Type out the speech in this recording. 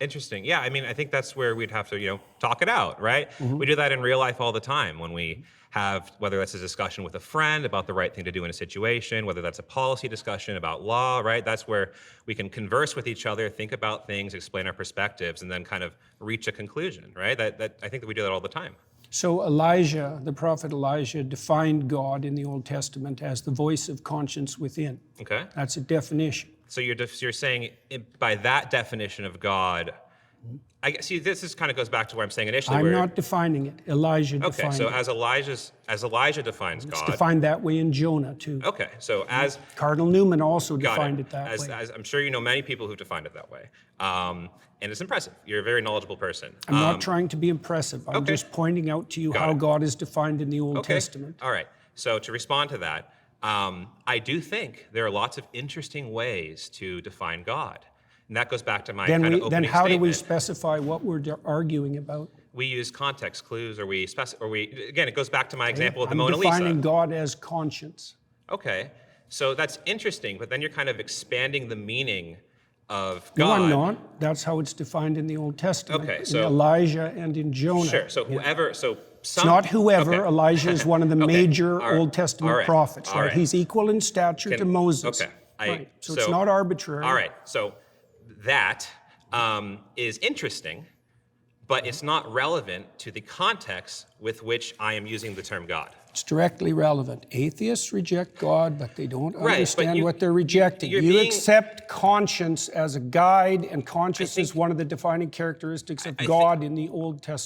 Interesting. Yeah, I mean, I think that's where we'd have to, talk it out, right? Mm-hmm. We do that in real life all the time when we have, whether that's a discussion with a friend about the right thing to do in a situation, whether that's a policy discussion about law, right? That's where we can converse with each other, think about things, explain our perspectives, and then kind of reach a conclusion, right? That I think that we do that all the time. So Elijah, the prophet Elijah, defined God in the Old Testament as the voice of conscience within. Okay. That's a definition. So you're saying by that definition of God, I guess, see, this kind of goes back to where I'm saying initially. I'm not defining it. Elijah Okay, defined so it. as Elijah defines It's God. defined that way in Jonah, too. Okay, so as Cardinal Newman also got defined it that way. as I'm sure you know many people who've defined it that way, and it's impressive. You're a very knowledgeable person. I'm not trying to be impressive. I'm okay. just pointing out to you Got how it. God is defined in the Old Testament. All right. So to respond to that, I do think there are lots of interesting ways to define God. And that goes back to my kind of opening Then how do we statement. specify what we're arguing about? We use context clues, or again, it goes back to my example of the Mona I'm Lisa. defining God as conscience. Okay, so that's interesting, but then you're kind of expanding the meaning of No, God. I'm not. That's how it's defined in the Old Testament. Okay, in so Elijah and in Jonah. Sure, so whoever, so some... It's not whoever. Okay. Elijah is one of the Okay. major All right. Old Testament All right. prophets. All Right? right. He's equal in stature to Moses. Okay. Right. So it's not arbitrary. All right, so that is interesting, but it's not relevant to the context with which I am using the term God. It's directly relevant. Atheists reject God, but they don't Right, understand but what they're rejecting. you're You being- accept conscience as a guide, and conscience is one of the defining characteristics of God in the Old Testament.